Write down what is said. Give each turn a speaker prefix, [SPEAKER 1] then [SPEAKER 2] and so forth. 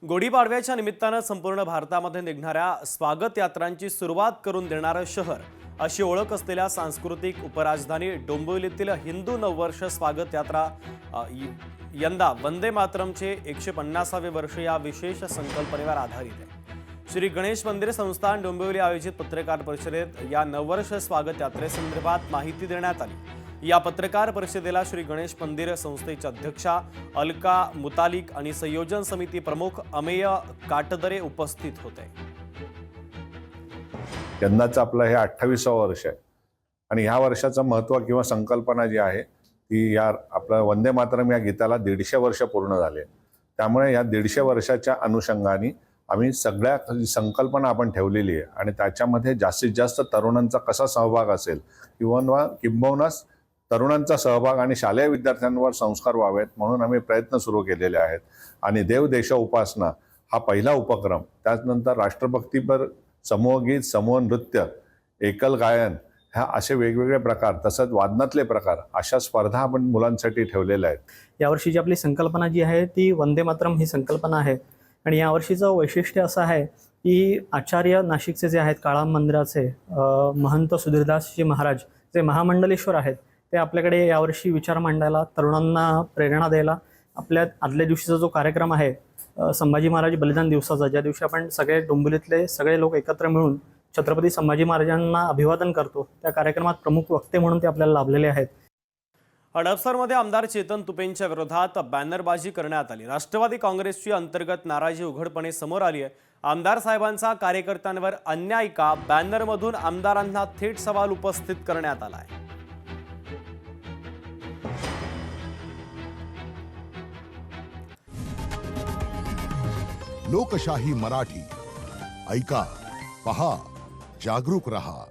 [SPEAKER 1] गुढीपाडव्याच्या निमित्तानं संपूर्ण भारतामध्ये निघणाऱ्या स्वागत यात्रांची सुरुवात करून देणारं शहर अशी ओळख असलेल्या सांस्कृतिक उपराजधानी डोंबिवलीतील हिंदू नववर्ष स्वागत यात्रा यंदा वंदे मातरमचे 150वे वर्ष या विशेष संकल्पनेवर आधारित आहे। श्री गणेश मंदिर संस्थान डोंबिवली आयोजित पत्रकार परिषदेत या नववर्ष स्वागत यात्रेसंदर्भात माहिती देण्यात आली। या पत्रकार परिषदेला श्री गणेश मंदिर संस्थेच्या अध्यक्षा अलका मुतालिक आणि संयोजन समिती प्रमुख अमेय काटदरे उपस्थित होते।
[SPEAKER 2] यंदाचं आपलं हे 28वं वर्ष आहे आणि ह्या वर्षाचं महत्त्व किंवा संकल्पना जी आहे ती या आपलं वंदे मातरम या गीताला 150 वर्ष पूर्ण झाले। त्यामुळे या 150 वर्षाच्या अनुषंगाने आम्ही सगळ्या संकल्पना आपण ठेवलेली आहे आणि त्याच्यामध्ये जास्तीत जास्त तरुणांचा कसा सहभाग असेल किंबहुना तरुणांचा सहभाग आणि शालेय विद्यार्थ्यांवर संस्कार व्हावेत म्हणून आम्ही प्रयत्न सुरू केलेले आहेत। आणि देव देश उपासना हा पहिला उपक्रम, त्यानंतर राष्ट्रभक्तीपर समूहगीत, समूह नृत्य, एकल गायन ह्या असे वेगवेगळे प्रकार, तसंच वादनातले प्रकार अशा स्पर्धा आपण मुलांसाठी ठेवलेल्या आहेत।
[SPEAKER 3] यावर्षीची आपली संकल्पना जी आहे ती वंदे मातरम ही संकल्पना आहे आणि यावर्षीचं वैशिष्ट्य असं आहे की आचार्य नाशिकचे जे आहेत काळा मंदिराचे महंत सुधीरदासजी महाराज जे महामंडलेश्वर आहेत ते आपल्याकडे यावर्षी विचार मांडायला, तरुणांना प्रेरणा द्यायला आपल्या आदल्या दिवशीचा जो कार्यक्रम आहे संभाजी महाराज बलिदान दिवसाचा, ज्या दिवशी आपण सगळे डोंबिवलीतले सगळे लोक एकत्र मिळून छत्रपती संभाजी महाराजांना अभिवादन करतो, त्या कार्यक्रमात प्रमुख वक्ते म्हणून ते आपल्याला लाभलेले आहेत।
[SPEAKER 1] हडपसरमध्ये आमदार चेतन तुपेंच्या विरोधात बॅनरबाजी करण्यात आली। राष्ट्रवादी काँग्रेसची अंतर्गत नाराजी उघडपणे समोर आली आहे। आमदार साहेबांचा कार्यकर्त्यांवर अन्याय का, बॅनरमधून आमदारांना थेट सवाल उपस्थित करण्यात आला आहे।
[SPEAKER 4] लोकशाही मराठी ऐका, पहा, जागरूक रहा।